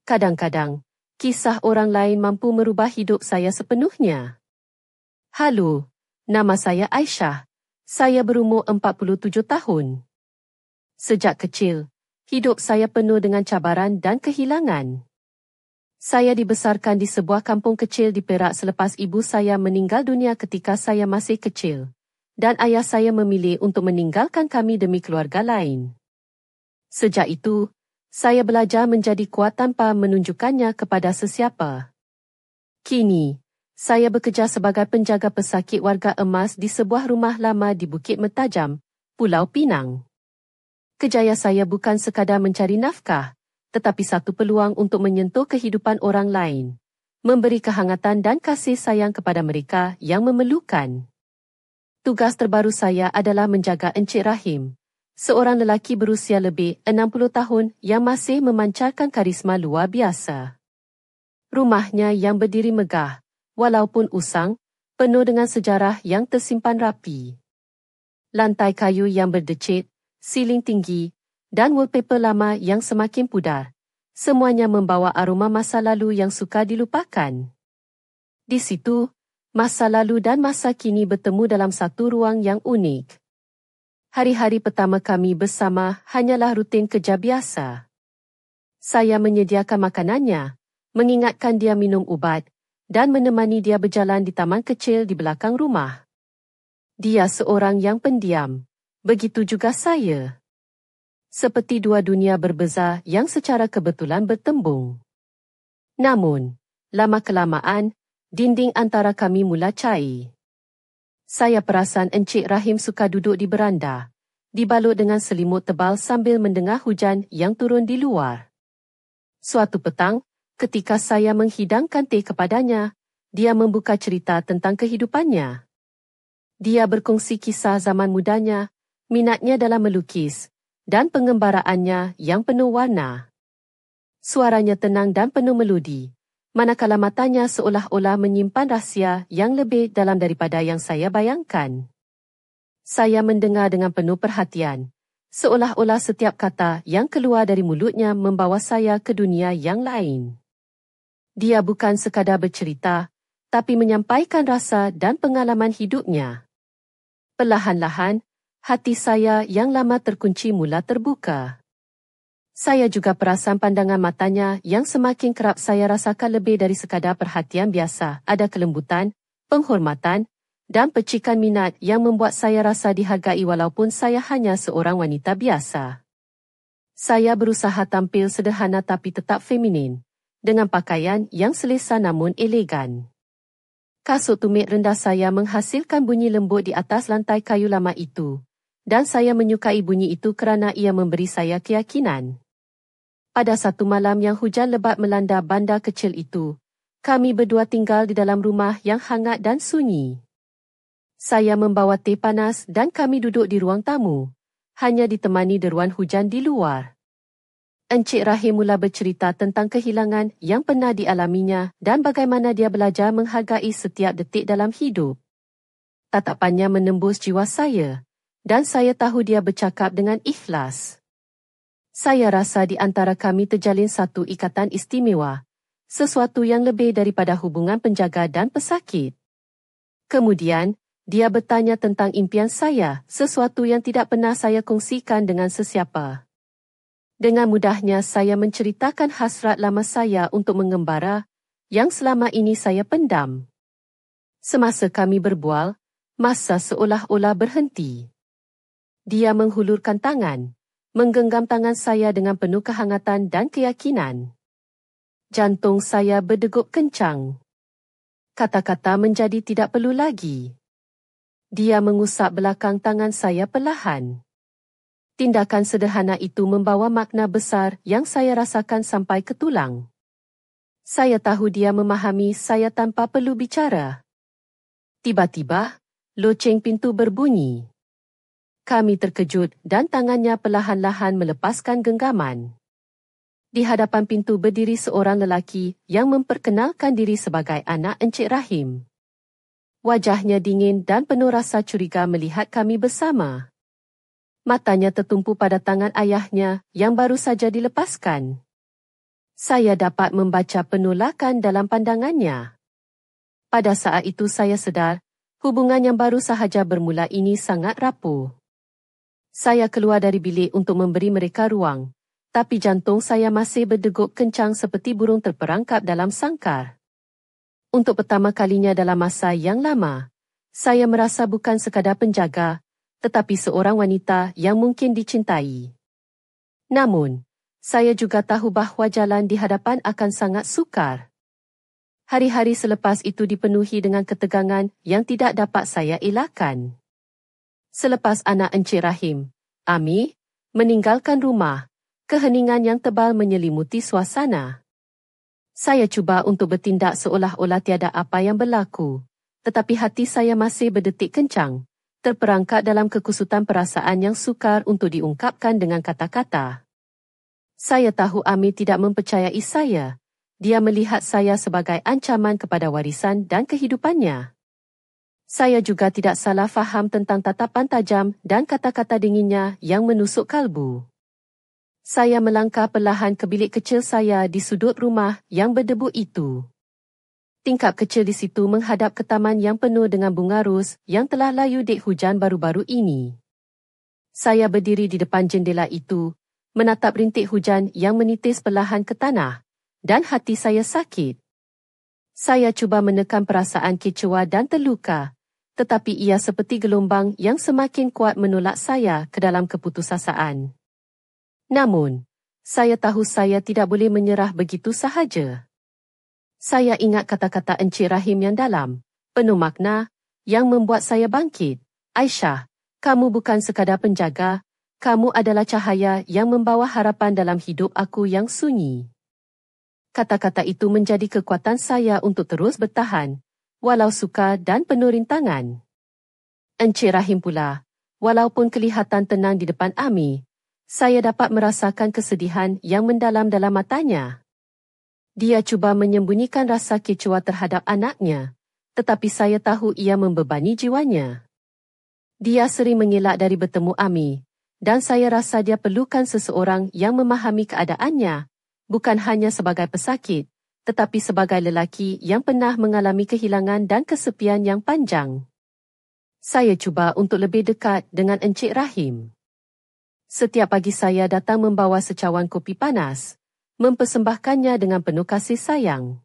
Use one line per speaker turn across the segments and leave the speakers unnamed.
Kadang-kadang, kisah orang lain mampu merubah hidup saya sepenuhnya. Halo, nama saya Aisyah. Saya berumur 47 tahun. Sejak kecil, hidup saya penuh dengan cabaran dan kehilangan. Saya dibesarkan di sebuah kampung kecil di Perak selepas ibu saya meninggal dunia ketika saya masih kecil, dan ayah saya memilih untuk meninggalkan kami demi keluarga lain. Sejak itu, saya belajar menjadi kuat tanpa menunjukkannya kepada sesiapa. Kini, saya bekerja sebagai penjaga pesakit warga emas di sebuah rumah lama di Bukit Mertajam, Pulau Pinang. Kerjaya saya bukan sekadar mencari nafkah, tetapi satu peluang untuk menyentuh kehidupan orang lain, memberi kehangatan dan kasih sayang kepada mereka yang memerlukan. Tugas terbaru saya adalah menjaga Encik Rahim, seorang lelaki berusia lebih 60 tahun yang masih memancarkan karisma luar biasa. Rumahnya yang berdiri megah, walaupun usang, penuh dengan sejarah yang tersimpan rapi. Lantai kayu yang berdecit, siling tinggi, dan wallpaper lama yang semakin pudar, semuanya membawa aroma masa lalu yang sukar dilupakan. Di situ, masa lalu dan masa kini bertemu dalam satu ruang yang unik. Hari-hari pertama kami bersama hanyalah rutin kerja biasa. Saya menyediakan makanannya, mengingatkan dia minum ubat, dan menemani dia berjalan di taman kecil di belakang rumah. Dia seorang yang pendiam, begitu juga saya. Seperti dua dunia berbeza yang secara kebetulan bertembung. Namun, lama-kelamaan, dinding antara kami mula cair. Saya perasan Encik Rahim suka duduk di beranda, dibalut dengan selimut tebal sambil mendengar hujan yang turun di luar. Suatu petang, ketika saya menghidangkan teh kepadanya, dia membuka cerita tentang kehidupannya. Dia berkongsi kisah zaman mudanya, minatnya dalam melukis, dan pengembaraannya yang penuh warna. Suaranya tenang dan penuh melodi, manakala matanya seolah-olah menyimpan rahsia yang lebih dalam daripada yang saya bayangkan. Saya mendengar dengan penuh perhatian, seolah-olah setiap kata yang keluar dari mulutnya membawa saya ke dunia yang lain. Dia bukan sekadar bercerita, tapi menyampaikan rasa dan pengalaman hidupnya. Perlahan-lahan, hati saya yang lama terkunci mula terbuka. Saya juga perasan pandangan matanya yang semakin kerap saya rasakan lebih dari sekadar perhatian biasa. Ada kelembutan, penghormatan, dan percikan minat yang membuat saya rasa dihargai walaupun saya hanya seorang wanita biasa. Saya berusaha tampil sederhana tapi tetap feminin, dengan pakaian yang selesa namun elegan. Kasut tumit rendah saya menghasilkan bunyi lembut di atas lantai kayu lama itu, dan saya menyukai bunyi itu kerana ia memberi saya keyakinan. Pada satu malam yang hujan lebat melanda bandar kecil itu, kami berdua tinggal di dalam rumah yang hangat dan sunyi. Saya membawa teh panas dan kami duduk di ruang tamu, hanya ditemani deruan hujan di luar. Encik Rahim mula bercerita tentang kehilangan yang pernah dialaminya dan bagaimana dia belajar menghargai setiap detik dalam hidup. Tatapannya menembus jiwa saya, dan saya tahu dia bercakap dengan ikhlas. Saya rasa di antara kami terjalin satu ikatan istimewa, sesuatu yang lebih daripada hubungan penjaga dan pesakit. Kemudian, dia bertanya tentang impian saya, sesuatu yang tidak pernah saya kongsikan dengan sesiapa. Dengan mudahnya saya menceritakan hasrat lama saya untuk mengembara, yang selama ini saya pendam. Semasa kami berbual, masa seolah-olah berhenti. Dia menghulurkan tangan, menggenggam tangan saya dengan penuh kehangatan dan keyakinan. Jantung saya berdegup kencang. Kata-kata menjadi tidak perlu lagi. Dia mengusap belakang tangan saya perlahan. Tindakan sederhana itu membawa makna besar yang saya rasakan sampai ke tulang. Saya tahu dia memahami saya tanpa perlu bicara. Tiba-tiba, loceng pintu berbunyi. Kami terkejut dan tangannya perlahan-lahan melepaskan genggaman. Di hadapan pintu berdiri seorang lelaki yang memperkenalkan diri sebagai anak Encik Rahim. Wajahnya dingin dan penuh rasa curiga melihat kami bersama. Matanya tertumpu pada tangan ayahnya yang baru saja dilepaskan. Saya dapat membaca penolakan dalam pandangannya. Pada saat itu saya sedar, hubungan yang baru sahaja bermula ini sangat rapuh. Saya keluar dari bilik untuk memberi mereka ruang, tapi jantung saya masih berdegup kencang seperti burung terperangkap dalam sangkar. Untuk pertama kalinya dalam masa yang lama, saya merasa bukan sekadar penjaga, tetapi seorang wanita yang mungkin dicintai. Namun, saya juga tahu bahawa jalan di hadapan akan sangat sukar. Hari-hari selepas itu dipenuhi dengan ketegangan yang tidak dapat saya elakkan. Selepas anak Encik Rahim, Ami, meninggalkan rumah, keheningan yang tebal menyelimuti suasana. Saya cuba untuk bertindak seolah-olah tiada apa yang berlaku, tetapi hati saya masih berdetik kencang, terperangkap dalam kekusutan perasaan yang sukar untuk diungkapkan dengan kata-kata. Saya tahu Ami tidak mempercayai saya. Dia melihat saya sebagai ancaman kepada warisan dan kehidupannya. Saya juga tidak salah faham tentang tatapan tajam dan kata-kata dinginnya yang menusuk kalbu. Saya melangkah perlahan ke bilik kecil saya di sudut rumah yang berdebu itu. Tingkap kecil di situ menghadap ke taman yang penuh dengan bunga ros yang telah layu dek hujan baru-baru ini. Saya berdiri di depan jendela itu, menatap rintik hujan yang menitis perlahan ke tanah, dan hati saya sakit. Saya cuba menekan perasaan kecewa dan terluka, tetapi ia seperti gelombang yang semakin kuat menolak saya ke dalam keputusasaan. Namun, saya tahu saya tidak boleh menyerah begitu sahaja. Saya ingat kata-kata Encik Rahim yang dalam, penuh makna, yang membuat saya bangkit. Aisyah, kamu bukan sekadar penjaga, kamu adalah cahaya yang membawa harapan dalam hidup aku yang sunyi. Kata-kata itu menjadi kekuatan saya untuk terus bertahan, walau sukar dan penuh rintangan. Encik Rahim pula, walaupun kelihatan tenang di depan Ami, saya dapat merasakan kesedihan yang mendalam dalam matanya. Dia cuba menyembunyikan rasa kecewa terhadap anaknya, tetapi saya tahu ia membebani jiwanya. Dia sering mengelak dari bertemu Ami, dan saya rasa dia perlukan seseorang yang memahami keadaannya, bukan hanya sebagai pesakit, tetapi sebagai lelaki yang pernah mengalami kehilangan dan kesepian yang panjang. Saya cuba untuk lebih dekat dengan Encik Rahim. Setiap pagi saya datang membawa secawan kopi panas, mempersembahkannya dengan penuh kasih sayang.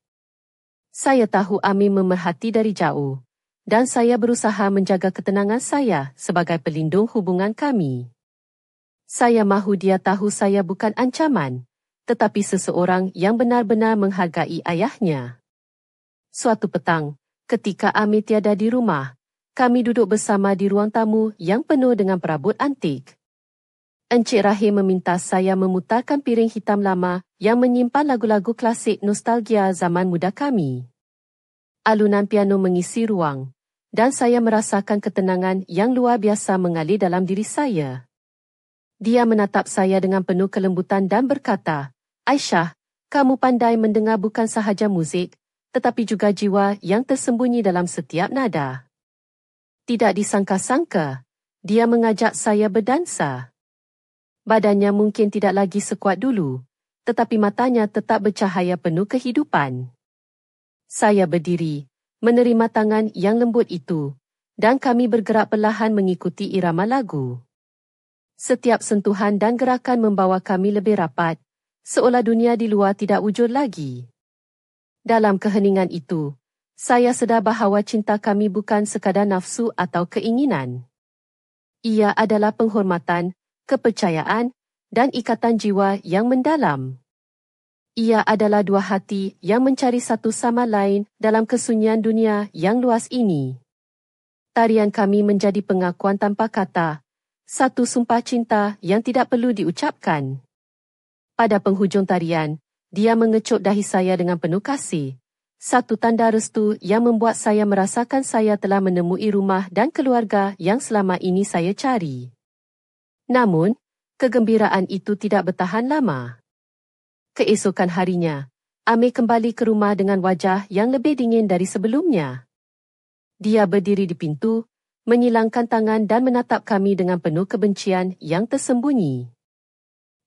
Saya tahu Ami memerhati dari jauh, dan saya berusaha menjaga ketenangan saya sebagai pelindung hubungan kami. Saya mahu dia tahu saya bukan ancaman, tetapi seseorang yang benar-benar menghargai ayahnya. Suatu petang, ketika Ami tiada di rumah, kami duduk bersama di ruang tamu yang penuh dengan perabot antik. Encik Rahim meminta saya memutarkan piring hitam lama yang menyimpan lagu-lagu klasik nostalgia zaman muda kami. Alunan piano mengisi ruang, dan saya merasakan ketenangan yang luar biasa mengalir dalam diri saya. Dia menatap saya dengan penuh kelembutan dan berkata, Aisyah, kamu pandai mendengar bukan sahaja muzik, tetapi juga jiwa yang tersembunyi dalam setiap nada. Tidak disangka-sangka, dia mengajak saya berdansa. Badannya mungkin tidak lagi sekuat dulu, tetapi matanya tetap bercahaya penuh kehidupan. Saya berdiri, menerima tangan yang lembut itu, dan kami bergerak perlahan mengikuti irama lagu. Setiap sentuhan dan gerakan membawa kami lebih rapat, seolah dunia di luar tidak wujud lagi. Dalam keheningan itu, saya sedar bahawa cinta kami bukan sekadar nafsu atau keinginan. Ia adalah penghormatan, kepercayaan, dan ikatan jiwa yang mendalam. Ia adalah dua hati yang mencari satu sama lain dalam kesunyian dunia yang luas ini. Tarian kami menjadi pengakuan tanpa kata, satu sumpah cinta yang tidak perlu diucapkan. Pada penghujung tarian, dia mengecup dahi saya dengan penuh kasih, satu tanda restu yang membuat saya merasakan saya telah menemui rumah dan keluarga yang selama ini saya cari. Namun, kegembiraan itu tidak bertahan lama. Keesokan harinya, Ami kembali ke rumah dengan wajah yang lebih dingin dari sebelumnya. Dia berdiri di pintu, menyilangkan tangan dan menatap kami dengan penuh kebencian yang tersembunyi.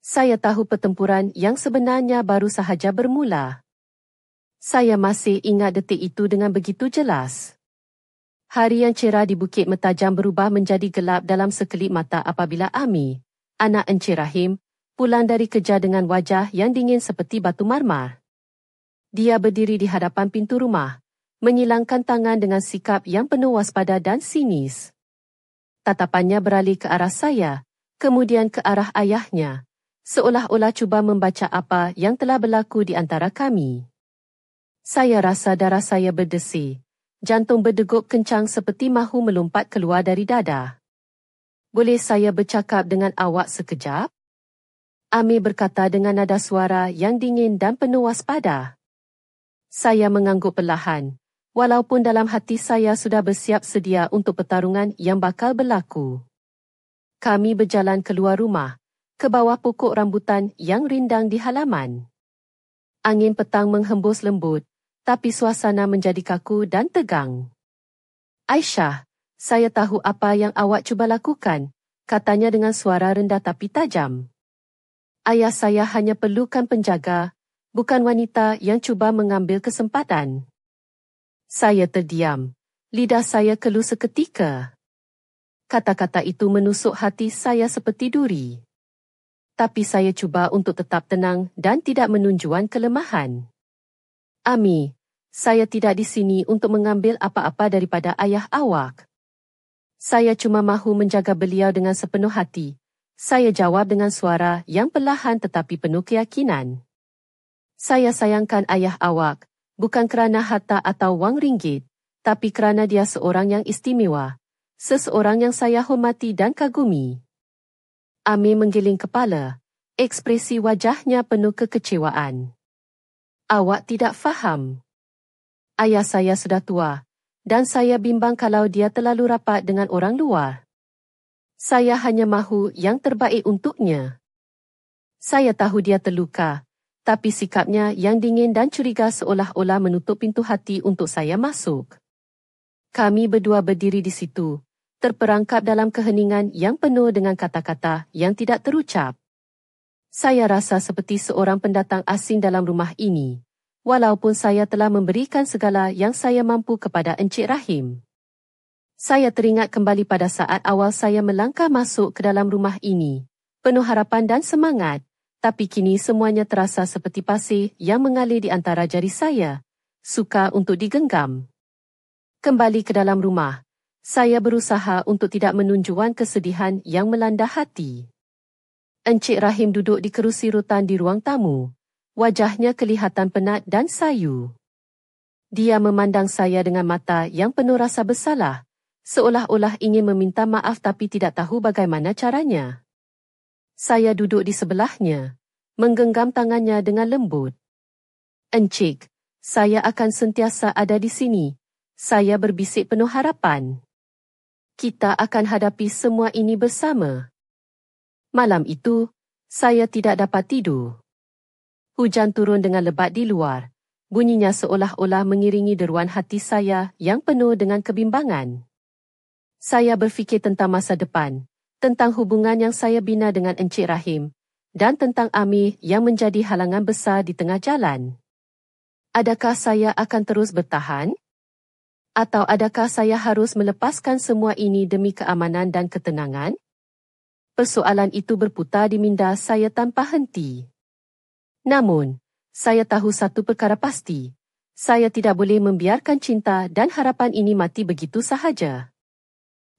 Saya tahu pertempuran yang sebenarnya baru sahaja bermula. Saya masih ingat detik itu dengan begitu jelas. Hari yang cerah di Bukit Metajam berubah menjadi gelap dalam sekelip mata apabila Ami, anak Encik Rahim, pulang dari kerja dengan wajah yang dingin seperti batu marmar. Dia berdiri di hadapan pintu rumah, menyilangkan tangan dengan sikap yang penuh waspada dan sinis. Tatapannya beralih ke arah saya, kemudian ke arah ayahnya, seolah-olah cuba membaca apa yang telah berlaku di antara kami. Saya rasa darah saya berdesir, jantung berdegup kencang seperti mahu melompat keluar dari dada. Boleh saya bercakap dengan awak sekejap? Ami berkata dengan nada suara yang dingin dan penuh waspada. Saya mengangguk perlahan, walaupun dalam hati saya sudah bersiap sedia untuk pertarungan yang bakal berlaku. Kami berjalan keluar rumah, ke bawah pokok rambutan yang rindang di halaman. Angin petang menghembus lembut, tapi suasana menjadi kaku dan tegang. Aisyah, saya tahu apa yang awak cuba lakukan, katanya dengan suara rendah tapi tajam. Ayah saya hanya perlukan penjaga, bukan wanita yang cuba mengambil kesempatan. Saya terdiam, lidah saya keluh seketika. Kata-kata itu menusuk hati saya seperti duri. Tapi saya cuba untuk tetap tenang dan tidak menunjukkan kelemahan. Ami, saya tidak di sini untuk mengambil apa-apa daripada ayah awak. Saya cuma mahu menjaga beliau dengan sepenuh hati. Saya jawab dengan suara yang perlahan tetapi penuh keyakinan. Saya sayangkan ayah awak, bukan kerana harta atau wang ringgit, tapi kerana dia seorang yang istimewa, seseorang yang saya hormati dan kagumi. Ami menggiling kepala, ekspresi wajahnya penuh kekecewaan. Awak tidak faham. Ayah saya sudah tua, dan saya bimbang kalau dia terlalu rapat dengan orang luar. Saya hanya mahu yang terbaik untuknya. Saya tahu dia terluka, tapi sikapnya yang dingin dan curiga seolah-olah menutup pintu hati untuk saya masuk. Kami berdua berdiri di situ, terperangkap dalam keheningan yang penuh dengan kata-kata yang tidak terucap. Saya rasa seperti seorang pendatang asing dalam rumah ini, walaupun saya telah memberikan segala yang saya mampu kepada Encik Rahim. Saya teringat kembali pada saat awal saya melangkah masuk ke dalam rumah ini, penuh harapan dan semangat, tapi kini semuanya terasa seperti pasir yang mengalir di antara jari saya, sukar untuk digenggam. Kembali ke dalam rumah, saya berusaha untuk tidak menunjukkan kesedihan yang melanda hati. Encik Rahim duduk di kerusi rotan di ruang tamu. Wajahnya kelihatan penat dan sayu. Dia memandang saya dengan mata yang penuh rasa bersalah, seolah-olah ingin meminta maaf tapi tidak tahu bagaimana caranya. Saya duduk di sebelahnya, menggenggam tangannya dengan lembut. Encik, saya akan sentiasa ada di sini. Saya berbisik penuh harapan. Kita akan hadapi semua ini bersama. Malam itu, saya tidak dapat tidur. Hujan turun dengan lebat di luar. Bunyinya seolah-olah mengiringi deruan hati saya yang penuh dengan kebimbangan. Saya berfikir tentang masa depan, tentang hubungan yang saya bina dengan Encik Rahim, dan tentang Ami yang menjadi halangan besar di tengah jalan. Adakah saya akan terus bertahan? Atau adakah saya harus melepaskan semua ini demi keamanan dan ketenangan? Persoalan itu berputar di minda saya tanpa henti. Namun, saya tahu satu perkara pasti. Saya tidak boleh membiarkan cinta dan harapan ini mati begitu sahaja.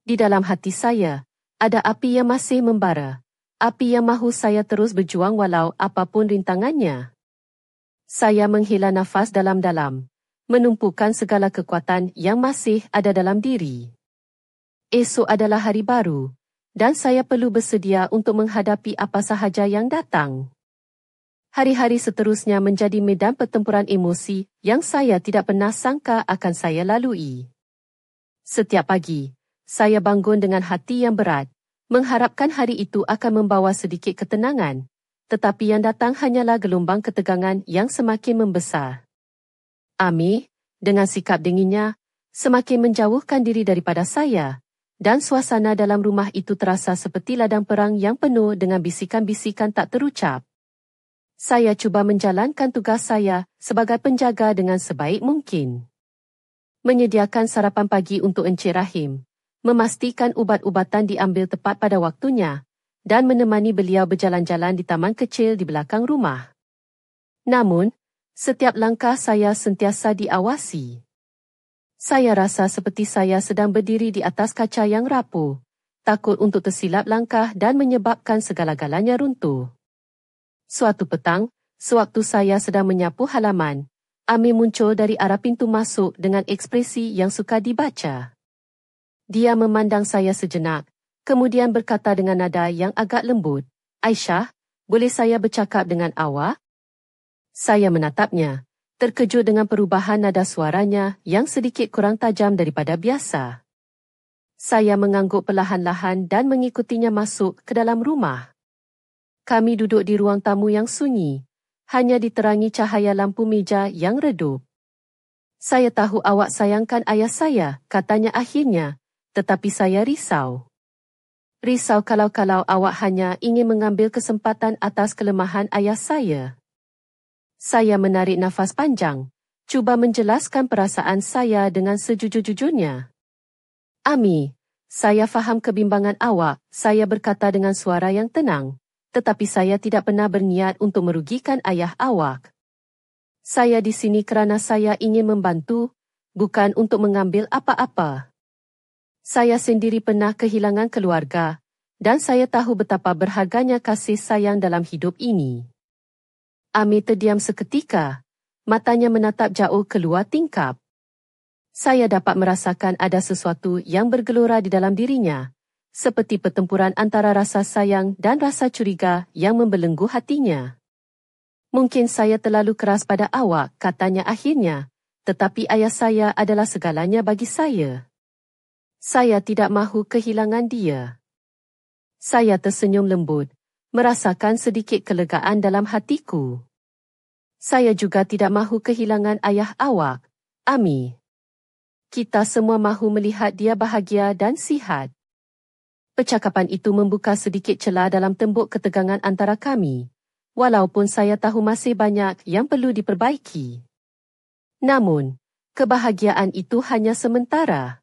Di dalam hati saya, ada api yang masih membara. Api yang mahu saya terus berjuang walau apapun rintangannya. Saya menghela nafas dalam-dalam, menumpukan segala kekuatan yang masih ada dalam diri. Esok adalah hari baru, dan saya perlu bersedia untuk menghadapi apa sahaja yang datang. Hari-hari seterusnya menjadi medan pertempuran emosi yang saya tidak pernah sangka akan saya lalui. Setiap pagi, saya bangun dengan hati yang berat, mengharapkan hari itu akan membawa sedikit ketenangan, tetapi yang datang hanyalah gelombang ketegangan yang semakin membesar. Ami, dengan sikap dinginnya, semakin menjauhkan diri daripada saya, dan suasana dalam rumah itu terasa seperti ladang perang yang penuh dengan bisikan-bisikan tak terucap. Saya cuba menjalankan tugas saya sebagai penjaga dengan sebaik mungkin. Menyediakan sarapan pagi untuk Encik Rahim, memastikan ubat-ubatan diambil tepat pada waktunya, dan menemani beliau berjalan-jalan di taman kecil di belakang rumah. Namun, setiap langkah saya sentiasa diawasi. Saya rasa seperti saya sedang berdiri di atas kaca yang rapuh, takut untuk tersilap langkah dan menyebabkan segala-galanya runtuh. Suatu petang, sewaktu saya sedang menyapu halaman, Ami muncul dari arah pintu masuk dengan ekspresi yang sukar dibaca. Dia memandang saya sejenak, kemudian berkata dengan nada yang agak lembut, "Aisyah, boleh saya bercakap dengan awak?" Saya menatapnya, terkejut dengan perubahan nada suaranya yang sedikit kurang tajam daripada biasa. Saya mengangguk perlahan-lahan dan mengikutinya masuk ke dalam rumah. Kami duduk di ruang tamu yang sunyi, hanya diterangi cahaya lampu meja yang redup. "Saya tahu awak sayangkan ayah saya," katanya akhirnya, "tetapi saya risau. Risau kalau awak hanya ingin mengambil kesempatan atas kelemahan ayah saya." Saya menarik nafas panjang, cuba menjelaskan perasaan saya dengan sejujur-jujurnya. "Ami, saya faham kebimbangan awak," saya berkata dengan suara yang tenang. "Tetapi saya tidak pernah berniat untuk merugikan ayah awak. Saya di sini kerana saya ingin membantu, bukan untuk mengambil apa-apa. Saya sendiri pernah kehilangan keluarga, dan saya tahu betapa berharganya kasih sayang dalam hidup ini." Ami terdiam seketika, matanya menatap jauh keluar tingkap. Saya dapat merasakan ada sesuatu yang bergelora di dalam dirinya, seperti pertempuran antara rasa sayang dan rasa curiga yang membelenggu hatinya. "Mungkin saya terlalu keras pada awak," katanya akhirnya, "tetapi ayah saya adalah segalanya bagi saya. Saya tidak mahu kehilangan dia." Saya tersenyum lembut, merasakan sedikit kelegaan dalam hatiku. "Saya juga tidak mahu kehilangan ayah awak, Ami. Kita semua mahu melihat dia bahagia dan sihat." Percakapan itu membuka sedikit celah dalam tembok ketegangan antara kami, walaupun saya tahu masih banyak yang perlu diperbaiki. Namun, kebahagiaan itu hanya sementara.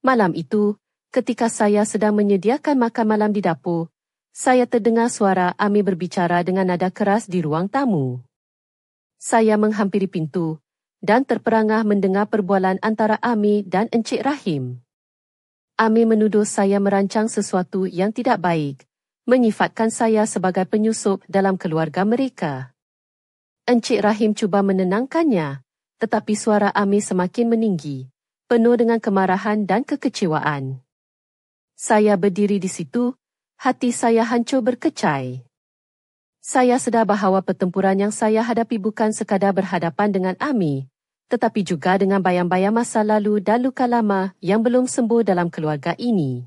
Malam itu, ketika saya sedang menyediakan makan malam di dapur, saya terdengar suara Ami berbicara dengan nada keras di ruang tamu. Saya menghampiri pintu dan terperangah mendengar perbualan antara Ami dan Encik Rahim. Ami menuduh saya merancang sesuatu yang tidak baik, menyifatkan saya sebagai penyusup dalam keluarga mereka. Encik Rahim cuba menenangkannya, tetapi suara Ami semakin meninggi, penuh dengan kemarahan dan kekecewaan. Saya berdiri di situ, hati saya hancur berkecai. Saya sedar bahawa pertempuran yang saya hadapi bukan sekadar berhadapan dengan Ami, tetapi juga dengan bayang-bayang masa lalu dan luka lama yang belum sembuh dalam keluarga ini.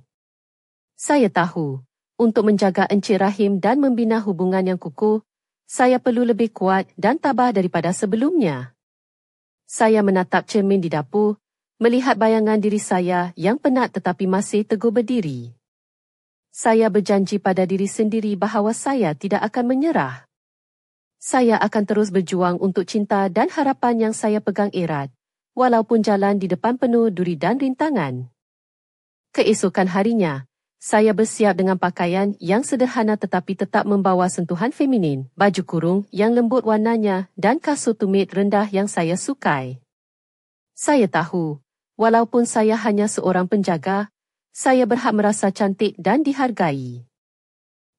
Saya tahu, untuk menjaga Encik Rahim dan membina hubungan yang kukuh, saya perlu lebih kuat dan tabah daripada sebelumnya. Saya menatap cermin di dapur, melihat bayangan diri saya yang penat tetapi masih teguh berdiri. Saya berjanji pada diri sendiri bahawa saya tidak akan menyerah. Saya akan terus berjuang untuk cinta dan harapan yang saya pegang erat, walaupun jalan di depan penuh duri dan rintangan. Keesokan harinya, saya bersiap dengan pakaian yang sederhana tetapi tetap membawa sentuhan feminin, baju kurung yang lembut warnanya dan kasut tumit rendah yang saya sukai. Saya tahu, walaupun saya hanya seorang penjaga, saya berhak merasa cantik dan dihargai.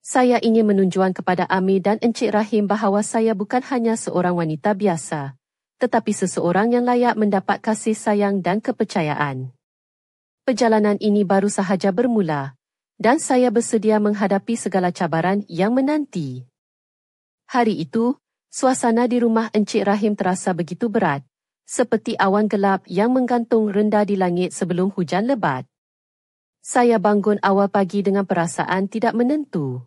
Saya ingin menunjukkan kepada Ami dan Encik Rahim bahawa saya bukan hanya seorang wanita biasa, tetapi seseorang yang layak mendapat kasih sayang dan kepercayaan. Perjalanan ini baru sahaja bermula, dan saya bersedia menghadapi segala cabaran yang menanti. Hari itu, suasana di rumah Encik Rahim terasa begitu berat, seperti awan gelap yang menggantung rendah di langit sebelum hujan lebat. Saya bangun awal pagi dengan perasaan tidak menentu.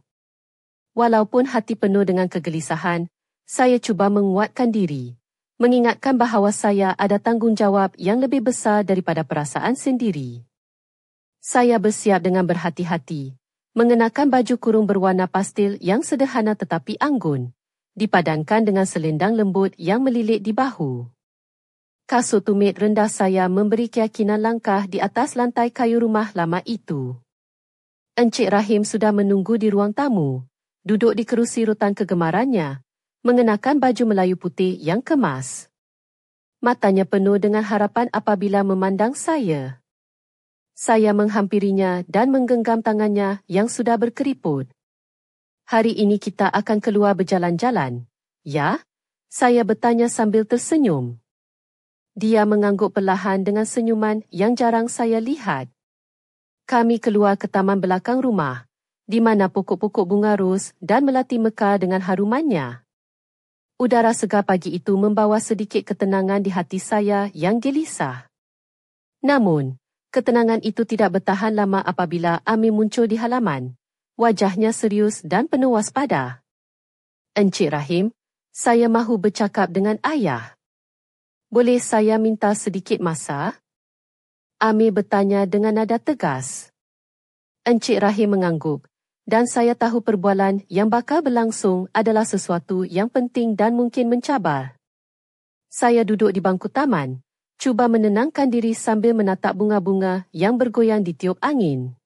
Walaupun hati penuh dengan kegelisahan, saya cuba menguatkan diri, mengingatkan bahawa saya ada tanggungjawab yang lebih besar daripada perasaan sendiri. Saya bersiap dengan berhati-hati, mengenakan baju kurung berwarna pastel yang sederhana tetapi anggun, dipadankan dengan selendang lembut yang melilit di bahu. Kasut tumit rendah saya memberi keyakinan langkah di atas lantai kayu rumah lama itu. Encik Rahim sudah menunggu di ruang tamu, duduk di kerusi rutan kegemarannya, mengenakan baju Melayu putih yang kemas. Matanya penuh dengan harapan apabila memandang saya. Saya menghampirinya dan menggenggam tangannya yang sudah berkeriput. Hari ini kita akan keluar berjalan-jalan, ya? Saya bertanya sambil tersenyum. Dia mengangguk perlahan dengan senyuman yang jarang saya lihat. Kami keluar ke taman belakang rumah, di mana pokok-pokok bunga ros dan melati mekar dengan harumannya. Udara segar pagi itu membawa sedikit ketenangan di hati saya yang gelisah. Namun, ketenangan itu tidak bertahan lama apabila Ami muncul di halaman. Wajahnya serius dan penuh waspada. Encik Rahim, saya mahu bercakap dengan ayah. Boleh saya minta sedikit masa? Ami bertanya dengan nada tegas. Encik Rahim mengangguk, dan saya tahu perbualan yang bakal berlangsung adalah sesuatu yang penting dan mungkin mencabar. Saya duduk di bangku taman, cuba menenangkan diri sambil menatap bunga-bunga yang bergoyang di tiup angin.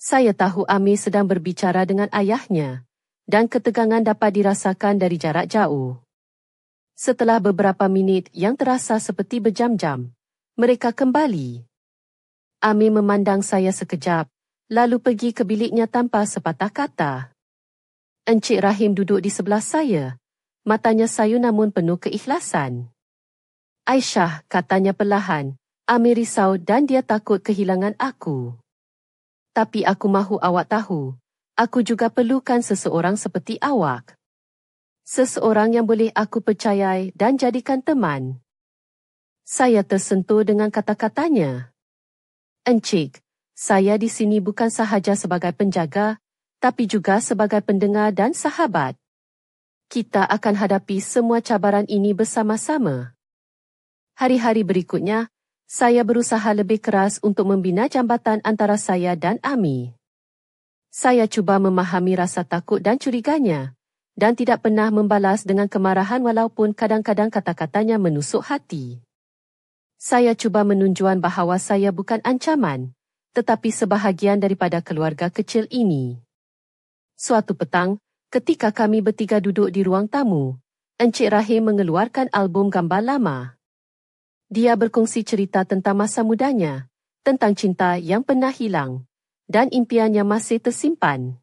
Saya tahu Ami sedang berbicara dengan ayahnya, dan ketegangan dapat dirasakan dari jarak jauh. Setelah beberapa minit yang terasa seperti berjam-jam, mereka kembali. Ami memandang saya sekejap, lalu pergi ke biliknya tanpa sepatah kata. Encik Rahim duduk di sebelah saya, matanya sayu namun penuh keikhlasan. Aisyah, katanya perlahan, Ami risau dan dia takut kehilangan aku. Tapi aku mahu awak tahu, aku juga perlukan seseorang seperti awak. Seseorang yang boleh aku percayai dan jadikan teman. Saya tersentuh dengan kata-katanya. Encik, saya di sini bukan sahaja sebagai penjaga, tapi juga sebagai pendengar dan sahabat. Kita akan hadapi semua cabaran ini bersama-sama. Hari-hari berikutnya, saya berusaha lebih keras untuk membina jambatan antara saya dan Ami. Saya cuba memahami rasa takut dan curiganya, dan tidak pernah membalas dengan kemarahan walaupun kadang-kadang kata-katanya menusuk hati. Saya cuba menunjukkan bahawa saya bukan ancaman, tetapi sebahagian daripada keluarga kecil ini. Suatu petang, ketika kami bertiga duduk di ruang tamu, Encik Rahim mengeluarkan album gambar lama. Dia berkongsi cerita tentang masa mudanya, tentang cinta yang pernah hilang, dan impian yang masih tersimpan.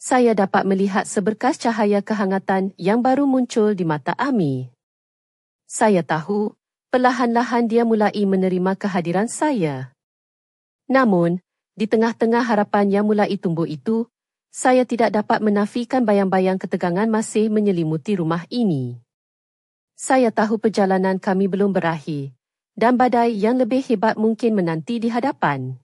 Saya dapat melihat seberkas cahaya kehangatan yang baru muncul di mata Ami. Saya tahu, perlahan-lahan dia mulai menerima kehadiran saya. Namun, di tengah-tengah harapan yang mulai tumbuh itu, saya tidak dapat menafikan bayang-bayang ketegangan masih menyelimuti rumah ini. Saya tahu perjalanan kami belum berakhir, dan badai yang lebih hebat mungkin menanti di hadapan.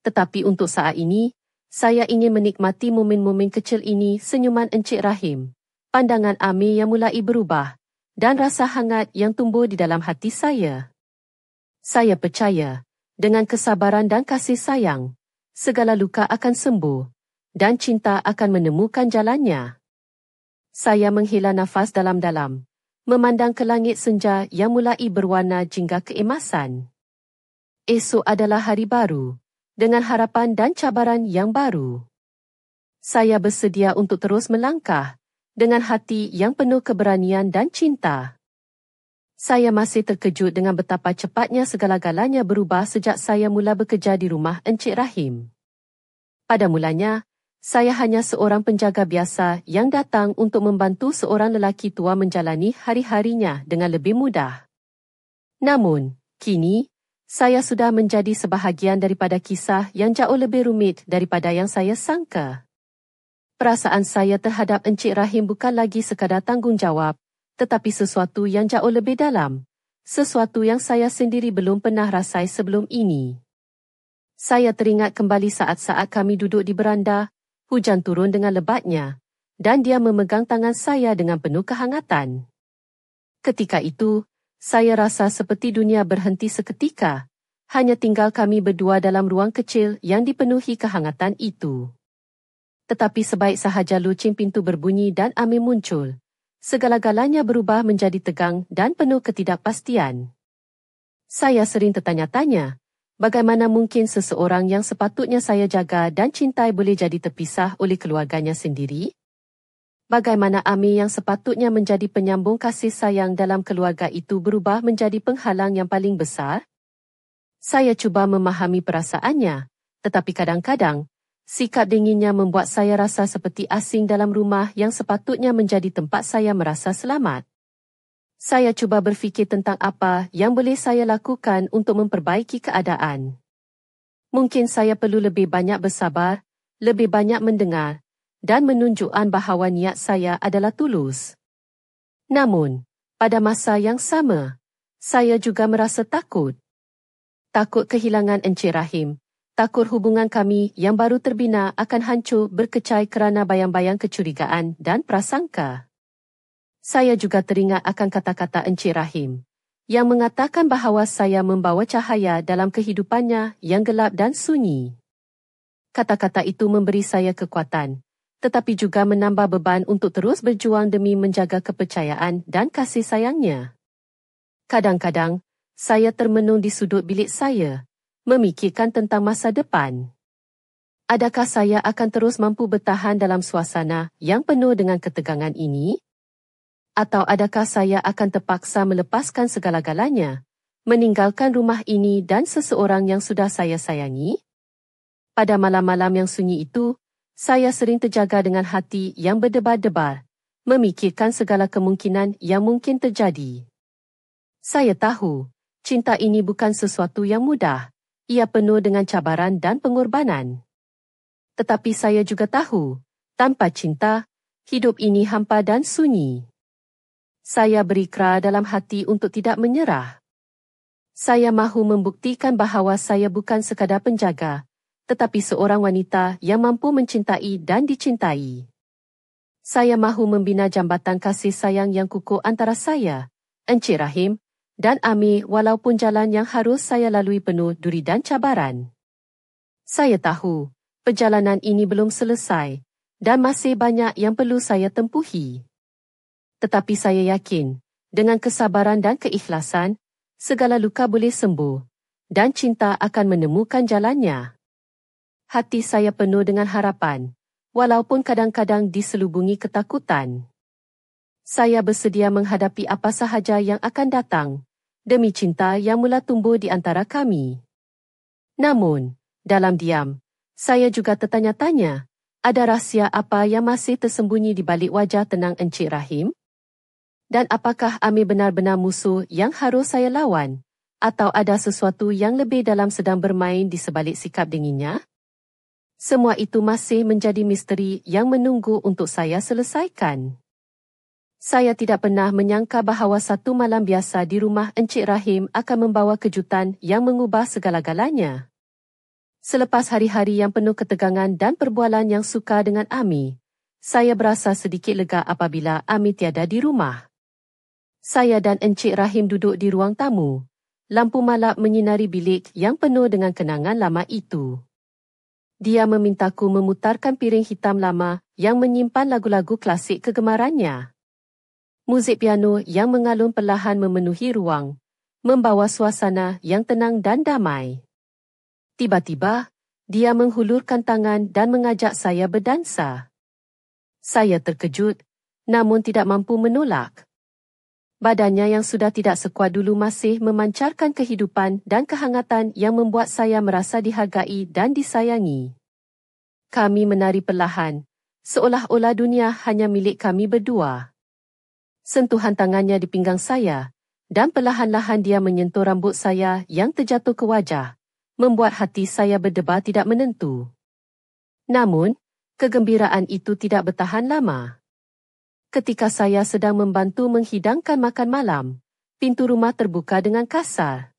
Tetapi untuk saat ini, saya ingin menikmati momen-momen kecil ini, senyuman Encik Rahim, pandangan Ami yang mulai berubah, dan rasa hangat yang tumbuh di dalam hati saya. Saya percaya, dengan kesabaran dan kasih sayang, segala luka akan sembuh, dan cinta akan menemukan jalannya. Saya menghela nafas dalam-dalam, memandang ke langit senja yang mulai berwarna jingga keemasan. Esok adalah hari baru, dengan harapan dan cabaran yang baru. Saya bersedia untuk terus melangkah, dengan hati yang penuh keberanian dan cinta. Saya masih terkejut dengan betapa cepatnya segala-galanya berubah sejak saya mula bekerja di rumah Encik Rahim. Pada mulanya, saya hanya seorang penjaga biasa yang datang untuk membantu seorang lelaki tua menjalani hari-harinya dengan lebih mudah. Namun, kini, saya sudah menjadi sebahagian daripada kisah yang jauh lebih rumit daripada yang saya sangka. Perasaan saya terhadap Encik Rahim bukan lagi sekadar tanggungjawab, tetapi sesuatu yang jauh lebih dalam, sesuatu yang saya sendiri belum pernah rasai sebelum ini. Saya teringat kembali saat-saat kami duduk di beranda, hujan turun dengan lebatnya, dan dia memegang tangan saya dengan penuh kehangatan. Ketika itu, saya rasa seperti dunia berhenti seketika, Hanya tinggal kami berdua dalam ruang kecil yang dipenuhi kehangatan itu. Tetapi sebaik sahaja loceng pintu berbunyi dan Ami muncul, segala-galanya berubah menjadi tegang dan penuh ketidakpastian. Saya sering tertanya-tanya, bagaimana mungkin seseorang yang sepatutnya saya jaga dan cintai boleh jadi terpisah oleh keluarganya sendiri? Bagaimana Ami yang sepatutnya menjadi penyambung kasih sayang dalam keluarga itu berubah menjadi penghalang yang paling besar? Saya cuba memahami perasaannya, tetapi kadang-kadang, sikap dinginnya membuat saya rasa seperti asing dalam rumah yang sepatutnya menjadi tempat saya merasa selamat. Saya cuba berfikir tentang apa yang boleh saya lakukan untuk memperbaiki keadaan. Mungkin saya perlu lebih banyak bersabar, lebih banyak mendengar, dan menunjukkan bahawa niat saya adalah tulus. Namun, pada masa yang sama, saya juga merasa takut. Takut kehilangan Encik Rahim, takut hubungan kami yang baru terbina akan hancur berkecai kerana bayang-bayang kecurigaan dan prasangka. Saya juga teringat akan kata-kata Encik Rahim, yang mengatakan bahawa saya membawa cahaya dalam kehidupannya yang gelap dan sunyi. Kata-kata itu memberi saya kekuatan, tetapi juga menambah beban untuk terus berjuang demi menjaga kepercayaan dan kasih sayangnya. Kadang-kadang, saya termenung di sudut bilik saya, memikirkan tentang masa depan. Adakah saya akan terus mampu bertahan dalam suasana yang penuh dengan ketegangan ini? Atau adakah saya akan terpaksa melepaskan segala-galanya, meninggalkan rumah ini dan seseorang yang sudah saya sayangi? Pada malam-malam yang sunyi itu, saya sering terjaga dengan hati yang berdebar-debar, memikirkan segala kemungkinan yang mungkin terjadi. Saya tahu, cinta ini bukan sesuatu yang mudah, ia penuh dengan cabaran dan pengorbanan. Tetapi saya juga tahu, tanpa cinta, hidup ini hampa dan sunyi. Saya berikrar dalam hati untuk tidak menyerah. Saya mahu membuktikan bahawa saya bukan sekadar penjaga, tetapi seorang wanita yang mampu mencintai dan dicintai. Saya mahu membina jambatan kasih sayang yang kukuh antara saya, Encik Rahim, dan Ami walaupun jalan yang harus saya lalui penuh duri dan cabaran. Saya tahu, perjalanan ini belum selesai, dan masih banyak yang perlu saya tempuhi. Tetapi saya yakin, dengan kesabaran dan keikhlasan, segala luka boleh sembuh, dan cinta akan menemukan jalannya. Hati saya penuh dengan harapan, walaupun kadang-kadang diselubungi ketakutan. Saya bersedia menghadapi apa sahaja yang akan datang, demi cinta yang mula tumbuh di antara kami. Namun, dalam diam, saya juga tertanya-tanya, ada rahsia apa yang masih tersembunyi di balik wajah tenang Encik Rahim? Dan apakah Ami benar-benar musuh yang harus saya lawan? Atau ada sesuatu yang lebih dalam sedang bermain di sebalik sikap dinginnya? Semua itu masih menjadi misteri yang menunggu untuk saya selesaikan. Saya tidak pernah menyangka bahawa satu malam biasa di rumah Encik Rahim akan membawa kejutan yang mengubah segala-galanya. Selepas hari-hari yang penuh ketegangan dan perbualan yang sukar dengan Ami, saya berasa sedikit lega apabila Ami tiada di rumah. Saya dan Encik Rahim duduk di ruang tamu. Lampu malap menyinari bilik yang penuh dengan kenangan lama itu. Dia memintaku memutarkan piring hitam lama yang menyimpan lagu-lagu klasik kegemarannya. Muzik piano yang mengalun perlahan memenuhi ruang, membawa suasana yang tenang dan damai. Tiba-tiba, dia menghulurkan tangan dan mengajak saya berdansa. Saya terkejut, namun tidak mampu menolak. Badannya yang sudah tidak sekuat dulu masih memancarkan kehidupan dan kehangatan yang membuat saya merasa dihargai dan disayangi. Kami menari perlahan, seolah-olah dunia hanya milik kami berdua. Sentuhan tangannya di pinggang saya, dan perlahan-lahan dia menyentuh rambut saya yang terjatuh ke wajah, membuat hati saya berdebar tidak menentu. Namun, kegembiraan itu tidak bertahan lama. Ketika saya sedang membantu menghidangkan makan malam, pintu rumah terbuka dengan kasar.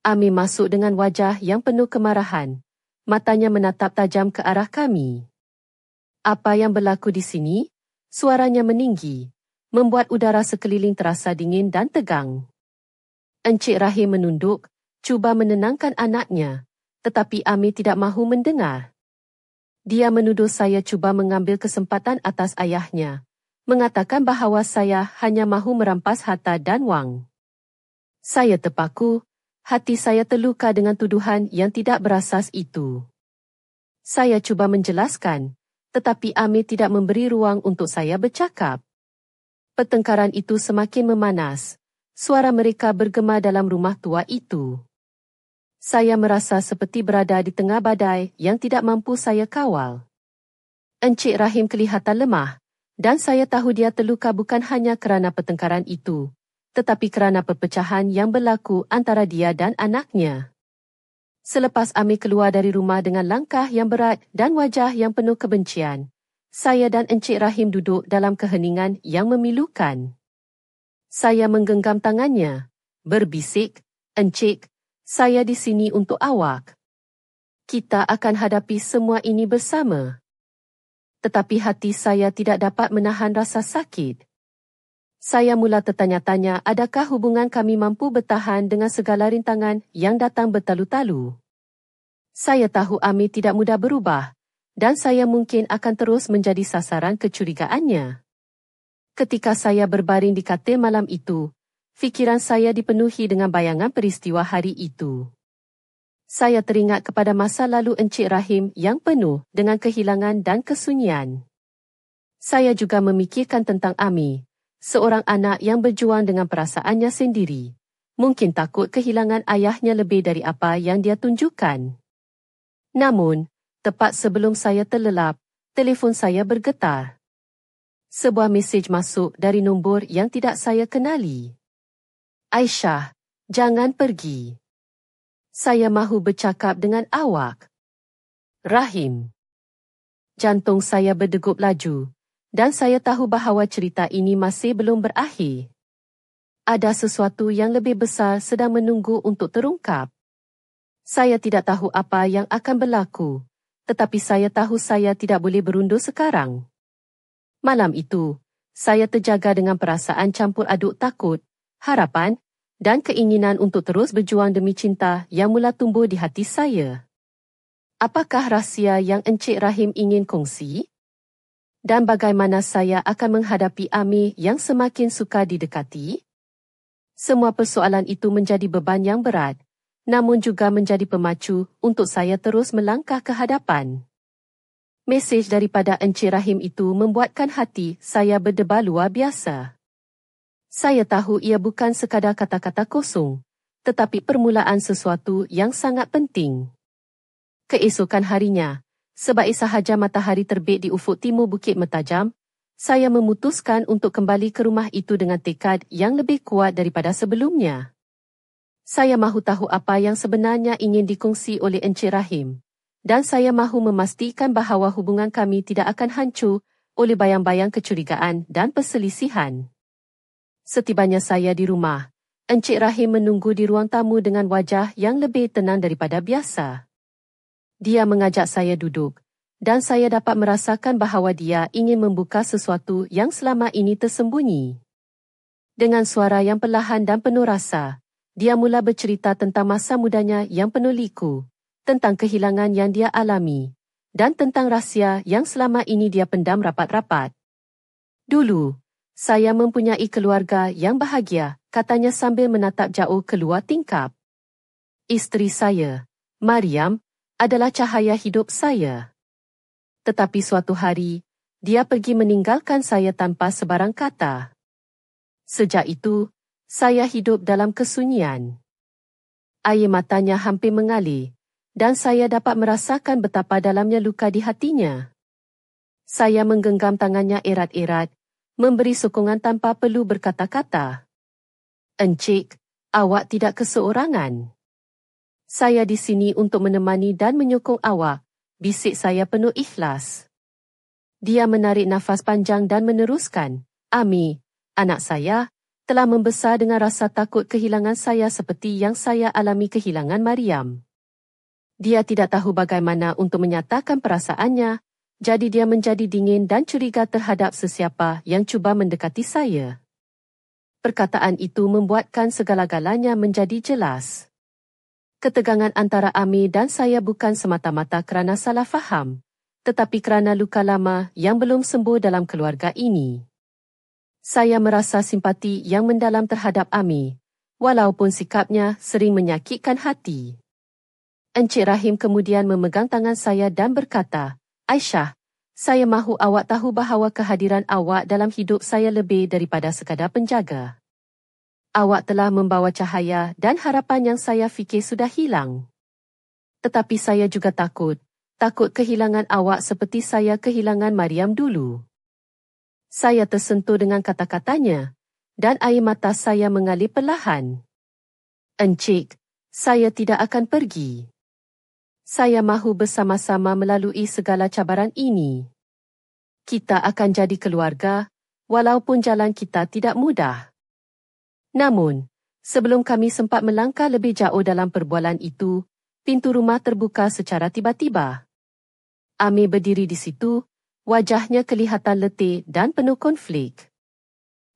Ami masuk dengan wajah yang penuh kemarahan. Matanya menatap tajam ke arah kami. Apa yang berlaku di sini? Suaranya meninggi, membuat udara sekeliling terasa dingin dan tegang. Encik Rahim menunduk, cuba menenangkan anaknya, tetapi Ami tidak mahu mendengar. Dia menuduh saya cuba mengambil kesempatan atas ayahnya, mengatakan bahawa saya hanya mahu merampas harta dan wang. Saya terpaku, hati saya terluka dengan tuduhan yang tidak berasas itu. Saya cuba menjelaskan, tetapi Ami tidak memberi ruang untuk saya bercakap. Pertengkaran itu semakin memanas. Suara mereka bergema dalam rumah tua itu. Saya merasa seperti berada di tengah badai yang tidak mampu saya kawal. Encik Rahim kelihatan lemah, dan saya tahu dia terluka bukan hanya kerana pertengkaran itu, tetapi kerana perpecahan yang berlaku antara dia dan anaknya. Selepas Ami keluar dari rumah dengan langkah yang berat dan wajah yang penuh kebencian, saya dan Encik Rahim duduk dalam keheningan yang memilukan. Saya menggenggam tangannya, berbisik, "Encik, saya di sini untuk awak. Kita akan hadapi semua ini bersama." Tetapi hati saya tidak dapat menahan rasa sakit. Saya mula tertanya-tanya adakah hubungan kami mampu bertahan dengan segala rintangan yang datang bertalu-talu. Saya tahu Ami tidak mudah berubah, dan saya mungkin akan terus menjadi sasaran kecurigaannya. Ketika saya berbaring di katil malam itu, fikiran saya dipenuhi dengan bayangan peristiwa hari itu. Saya teringat kepada masa lalu Encik Rahim yang penuh dengan kehilangan dan kesunyian. Saya juga memikirkan tentang Ami, seorang anak yang berjuang dengan perasaannya sendiri, mungkin takut kehilangan ayahnya lebih dari apa yang dia tunjukkan. Namun, tepat sebelum saya terlelap, telefon saya bergetar. Sebuah mesej masuk dari nombor yang tidak saya kenali. "Aisyah, jangan pergi. Saya mahu bercakap dengan awak." Rahim. Jantung saya berdegup laju, dan saya tahu bahawa cerita ini masih belum berakhir. Ada sesuatu yang lebih besar sedang menunggu untuk terungkap. Saya tidak tahu apa yang akan berlaku, tetapi saya tahu saya tidak boleh berundur sekarang. Malam itu, saya terjaga dengan perasaan campur aduk takut, harapan dan keinginan untuk terus berjuang demi cinta yang mula tumbuh di hati saya. Apakah rahsia yang Encik Rahim ingin kongsi? Dan bagaimana saya akan menghadapi Ami yang semakin suka didekati? Semua persoalan itu menjadi beban yang berat, namun juga menjadi pemacu untuk saya terus melangkah ke hadapan. Mesej daripada Encik Rahim itu membuatkan hati saya berdebar luar biasa. Saya tahu ia bukan sekadar kata-kata kosong, tetapi permulaan sesuatu yang sangat penting. Keesokan harinya, sebaik sahaja matahari terbit di ufuk timur Bukit Mertajam, saya memutuskan untuk kembali ke rumah itu dengan tekad yang lebih kuat daripada sebelumnya. Saya mahu tahu apa yang sebenarnya ingin dikongsi oleh Encik Rahim. Dan saya mahu memastikan bahawa hubungan kami tidak akan hancur oleh bayang-bayang kecurigaan dan perselisihan. Setibanya saya di rumah, Encik Rahim menunggu di ruang tamu dengan wajah yang lebih tenang daripada biasa. Dia mengajak saya duduk, dan saya dapat merasakan bahawa dia ingin membuka sesuatu yang selama ini tersembunyi. Dengan suara yang perlahan dan penuh rasa, dia mula bercerita tentang masa mudanya yang penuh liku, tentang kehilangan yang dia alami, dan tentang rahsia yang selama ini dia pendam rapat-rapat. "Dulu, saya mempunyai keluarga yang bahagia," katanya sambil menatap jauh keluar tingkap. "Isteri saya, Mariam, adalah cahaya hidup saya. Tetapi suatu hari, dia pergi meninggalkan saya tanpa sebarang kata. Sejak itu, saya hidup dalam kesunyian." Air matanya hampir mengalir, dan saya dapat merasakan betapa dalamnya luka di hatinya. Saya menggenggam tangannya erat-erat, memberi sokongan tanpa perlu berkata-kata. "Encik, awak tidak keseorangan. Saya di sini untuk menemani dan menyokong awak," bisik saya penuh ikhlas. Dia menarik nafas panjang dan meneruskan, "Ami, anak saya, telah membesar dengan rasa takut kehilangan saya seperti yang saya alami kehilangan Mariam. Dia tidak tahu bagaimana untuk menyatakan perasaannya, jadi dia menjadi dingin dan curiga terhadap sesiapa yang cuba mendekati saya." Perkataan itu membuatkan segala-galanya menjadi jelas. Ketegangan antara Ami dan saya bukan semata-mata kerana salah faham, tetapi kerana luka lama yang belum sembuh dalam keluarga ini. Saya merasa simpati yang mendalam terhadap Ami, walaupun sikapnya sering menyakitkan hati. Encik Rahim kemudian memegang tangan saya dan berkata, Aisyah, saya mahu awak tahu bahawa kehadiran awak dalam hidup saya lebih daripada sekadar penjaga. Awak telah membawa cahaya dan harapan yang saya fikir sudah hilang. Tetapi saya juga takut kehilangan awak seperti saya kehilangan Mariam dulu. Saya tersentuh dengan kata-katanya, dan air mata saya mengalir perlahan. Encik, saya tidak akan pergi. Saya mahu bersama-sama melalui segala cabaran ini. Kita akan jadi keluarga, walaupun jalan kita tidak mudah. Namun, sebelum kami sempat melangkah lebih jauh dalam perbualan itu, pintu rumah terbuka secara tiba-tiba. Ami berdiri di situ, wajahnya kelihatan letih dan penuh konflik.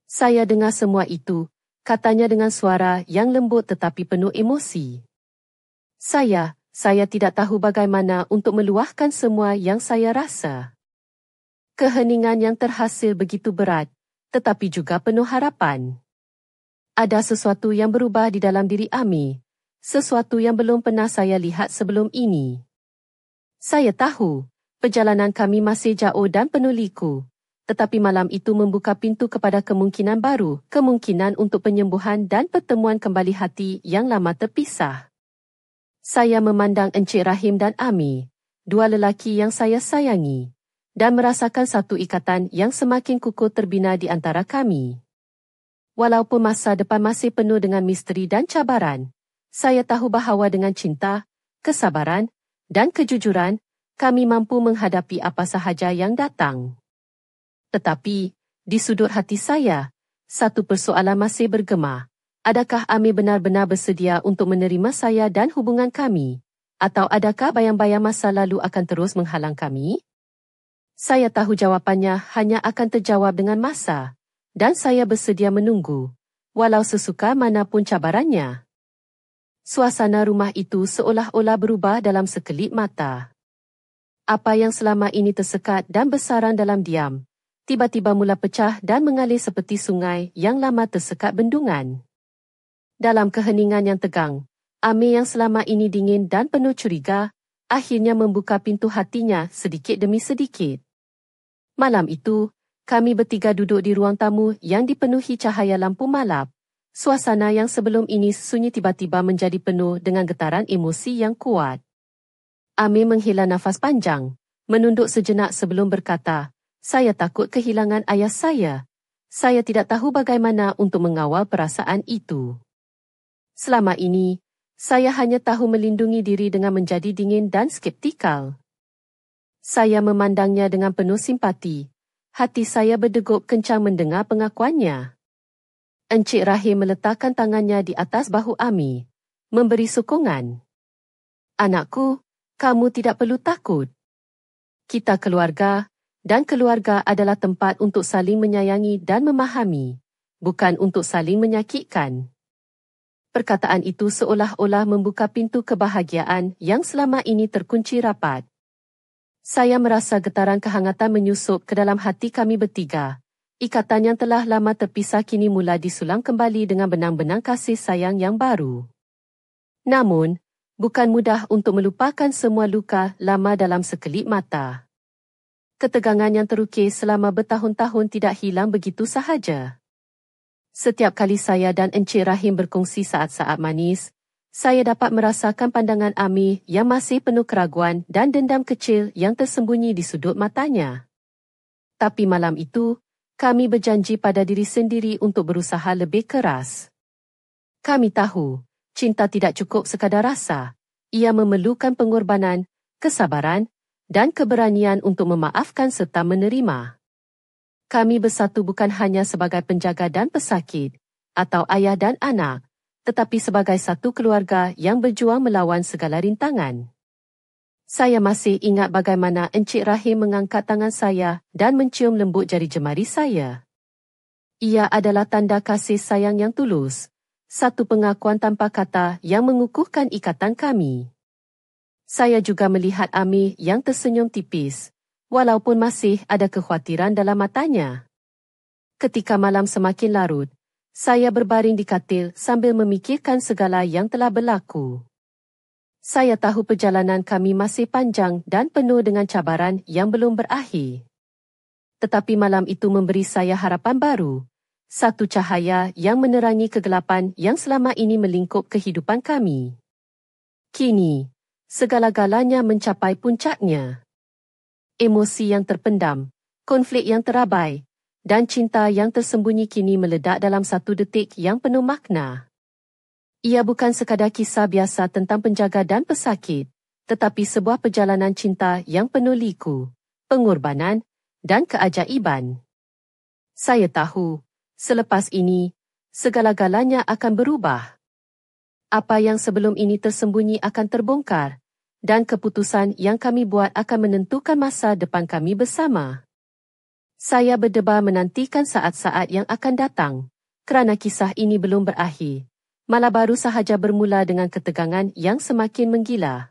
Saya dengar semua itu, katanya dengan suara yang lembut tetapi penuh emosi. Saya tidak tahu bagaimana untuk meluahkan semua yang saya rasa. Keheningan yang terhasil begitu berat, tetapi juga penuh harapan. Ada sesuatu yang berubah di dalam diri Ami, sesuatu yang belum pernah saya lihat sebelum ini. Saya tahu, perjalanan kami masih jauh dan penuh liku, tetapi malam itu membuka pintu kepada kemungkinan baru, kemungkinan untuk penyembuhan dan pertemuan kembali hati yang lama terpisah. Saya memandang Encik Rahim dan Ami, dua lelaki yang saya sayangi, dan merasakan satu ikatan yang semakin kukuh terbina di antara kami. Walaupun masa depan masih penuh dengan misteri dan cabaran, saya tahu bahawa dengan cinta, kesabaran, dan kejujuran, kami mampu menghadapi apa sahaja yang datang. Tetapi, di sudut hati saya, satu persoalan masih bergema. Adakah Ami benar-benar bersedia untuk menerima saya dan hubungan kami? Atau adakah bayang-bayang masa lalu akan terus menghalang kami? Saya tahu jawapannya hanya akan terjawab dengan masa, dan saya bersedia menunggu, walau sesuka manapun cabarannya. Suasana rumah itu seolah-olah berubah dalam sekelip mata. Apa yang selama ini tersekat dan bersarang dalam diam, tiba-tiba mula pecah dan mengalir seperti sungai yang lama tersekat bendungan. Dalam keheningan yang tegang, Ami yang selama ini dingin dan penuh curiga, akhirnya membuka pintu hatinya sedikit demi sedikit. Malam itu, kami bertiga duduk di ruang tamu yang dipenuhi cahaya lampu malap. Suasana yang sebelum ini sunyi tiba-tiba menjadi penuh dengan getaran emosi yang kuat. Ami menghela nafas panjang, menunduk sejenak sebelum berkata, saya takut kehilangan ayah saya. Saya tidak tahu bagaimana untuk mengawal perasaan itu. Selama ini, saya hanya tahu melindungi diri dengan menjadi dingin dan skeptikal. Saya memandangnya dengan penuh simpati. Hati saya berdegup kencang mendengar pengakuannya. Encik Rahim meletakkan tangannya di atas bahu Ami, memberi sokongan. Anakku, kamu tidak perlu takut. Kita keluarga, dan keluarga adalah tempat untuk saling menyayangi dan memahami, bukan untuk saling menyakitkan. Perkataan itu seolah-olah membuka pintu kebahagiaan yang selama ini terkunci rapat. Saya merasa getaran kehangatan menyusup ke dalam hati kami bertiga. Ikatan yang telah lama terpisah kini mula disulang kembali dengan benang-benang kasih sayang yang baru. Namun, bukan mudah untuk melupakan semua luka lama dalam sekelip mata. Ketegangan yang terukir selama bertahun-tahun tidak hilang begitu sahaja. Setiap kali saya dan Encik Rahim berkongsi saat-saat manis, saya dapat merasakan pandangan Ami yang masih penuh keraguan dan dendam kecil yang tersembunyi di sudut matanya. Tapi malam itu, kami berjanji pada diri sendiri untuk berusaha lebih keras. Kami tahu, cinta tidak cukup sekadar rasa. Ia memerlukan pengorbanan, kesabaran, dan keberanian untuk memaafkan serta menerima. Kami bersatu bukan hanya sebagai penjaga dan pesakit, atau ayah dan anak, tetapi sebagai satu keluarga yang berjuang melawan segala rintangan. Saya masih ingat bagaimana Encik Rahim mengangkat tangan saya dan mencium lembut jari jemari saya. Ia adalah tanda kasih sayang yang tulus. satu pengakuan tanpa kata yang mengukuhkan ikatan kami. Saya juga melihat Amir yang tersenyum tipis, walaupun masih ada kekhawatiran dalam matanya. Ketika malam semakin larut, saya berbaring di katil sambil memikirkan segala yang telah berlaku. Saya tahu perjalanan kami masih panjang dan penuh dengan cabaran yang belum berakhir. Tetapi malam itu memberi saya harapan baru, satu cahaya yang menerangi kegelapan yang selama ini melingkup kehidupan kami. Kini, segala-galanya mencapai puncaknya. Emosi yang terpendam, konflik yang terabai, dan cinta yang tersembunyi kini meledak dalam satu detik yang penuh makna. Ia bukan sekadar kisah biasa tentang penjaga dan pesakit, tetapi sebuah perjalanan cinta yang penuh liku, pengorbanan, dan keajaiban. Saya tahu, selepas ini, segala-galanya akan berubah. Apa yang sebelum ini tersembunyi akan terbongkar, dan keputusan yang kami buat akan menentukan masa depan kami bersama. Saya berdebar menantikan saat-saat yang akan datang, kerana kisah ini belum berakhir, malah baru sahaja bermula dengan ketegangan yang semakin menggila.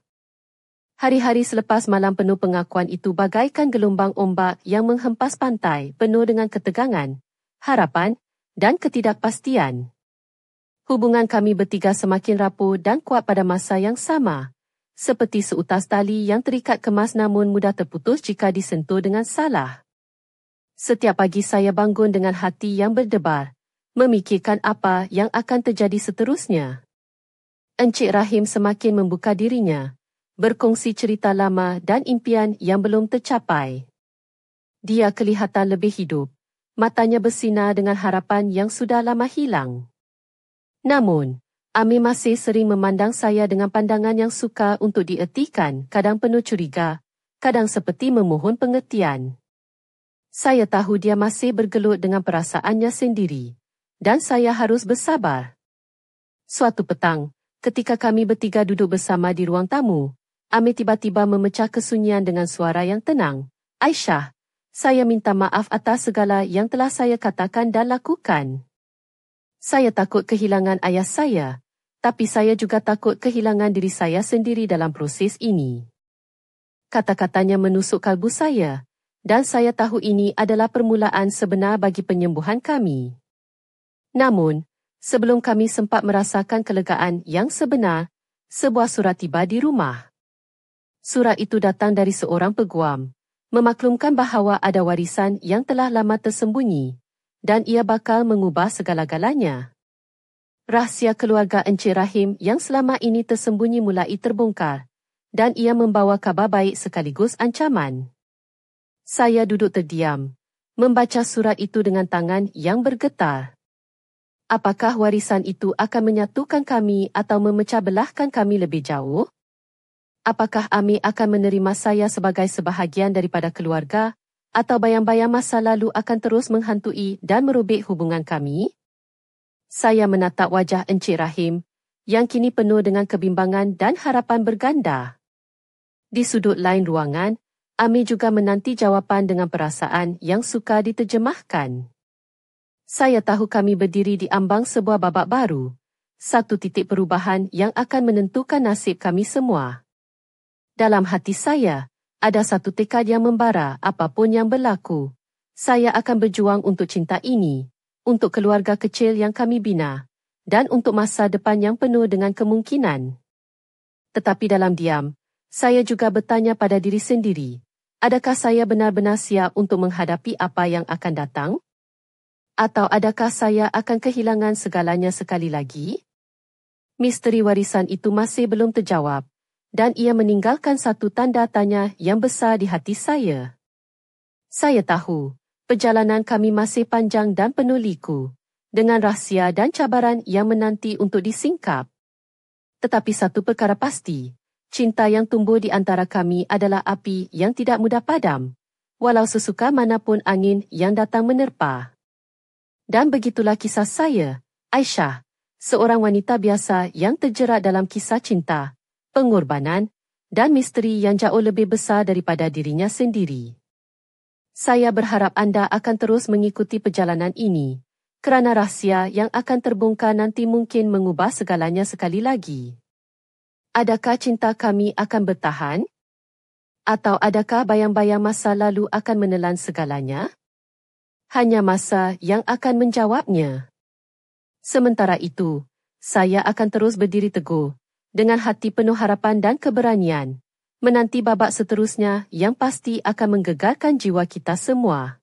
Hari-hari selepas malam penuh pengakuan itu bagaikan gelombang ombak yang menghempas pantai penuh dengan ketegangan, harapan, dan ketidakpastian. Hubungan kami bertiga semakin rapuh dan kuat pada masa yang sama, seperti seutas tali yang terikat kemas namun mudah terputus jika disentuh dengan salah. Setiap pagi saya bangun dengan hati yang berdebar, memikirkan apa yang akan terjadi seterusnya. Encik Rahim semakin membuka dirinya, berkongsi cerita lama dan impian yang belum tercapai. Dia kelihatan lebih hidup, matanya bersinar dengan harapan yang sudah lama hilang. Namun, Amir masih sering memandang saya dengan pandangan yang sukar untuk diertikan, kadang penuh curiga, kadang seperti memohon pengertian. Saya tahu dia masih bergelut dengan perasaannya sendiri, dan saya harus bersabar. Suatu petang, ketika kami bertiga duduk bersama di ruang tamu, Amir tiba-tiba memecah kesunyian dengan suara yang tenang. Aisyah, saya minta maaf atas segala yang telah saya katakan dan lakukan. Saya takut kehilangan ayah saya, tapi saya juga takut kehilangan diri saya sendiri dalam proses ini. Kata-katanya menusuk kalbu saya, dan saya tahu ini adalah permulaan sebenar bagi penyembuhan kami. Namun, sebelum kami sempat merasakan kelegaan yang sebenar, sebuah surat tiba di rumah. Surat itu datang dari seorang peguam, memaklumkan bahawa ada warisan yang telah lama tersembunyi, dan ia bakal mengubah segala-galanya. Rahsia keluarga Encik Rahim yang selama ini tersembunyi mulai terbongkar, dan ia membawa kabar baik sekaligus ancaman. Saya duduk terdiam, membaca surat itu dengan tangan yang bergetar. Apakah warisan itu akan menyatukan kami atau memecah belahkan kami lebih jauh? Apakah Amir akan menerima saya sebagai sebahagian daripada keluarga, atau bayang-bayang masa lalu akan terus menghantui dan merobek hubungan kami? Saya menatap wajah Encik Rahim, yang kini penuh dengan kebimbangan dan harapan berganda. Di sudut lain ruangan, Amir juga menanti jawapan dengan perasaan yang sukar diterjemahkan. Saya tahu kami berdiri di ambang sebuah babak baru, satu titik perubahan yang akan menentukan nasib kami semua. Dalam hati saya, ada satu tekad yang membara apapun yang berlaku. Saya akan berjuang untuk cinta ini, untuk keluarga kecil yang kami bina, dan untuk masa depan yang penuh dengan kemungkinan. Tetapi dalam diam, saya juga bertanya pada diri sendiri, adakah saya benar-benar siap untuk menghadapi apa yang akan datang? Atau adakah saya akan kehilangan segalanya sekali lagi? Misteri warisan itu masih belum terjawab, dan ia meninggalkan satu tanda tanya yang besar di hati saya. Saya tahu, perjalanan kami masih panjang dan penuh liku, dengan rahsia dan cabaran yang menanti untuk disingkap. Tetapi satu perkara pasti, cinta yang tumbuh di antara kami adalah api yang tidak mudah padam, walau sesuka manapun angin yang datang menerpa. Dan begitulah kisah saya, Aisyah, seorang wanita biasa yang terjerat dalam kisah cinta, pengorbanan, dan misteri yang jauh lebih besar daripada dirinya sendiri. Saya berharap anda akan terus mengikuti perjalanan ini, Kerana rahsia yang akan terbongkar nanti mungkin mengubah segalanya sekali lagi. Adakah cinta kami akan bertahan? Atau adakah bayang-bayang masa lalu akan menelan segalanya? Hanya masa yang akan menjawabnya. Sementara itu, saya akan terus berdiri teguh, dengan hati penuh harapan dan keberanian, menanti babak seterusnya yang pasti akan menggegarkan jiwa kita semua.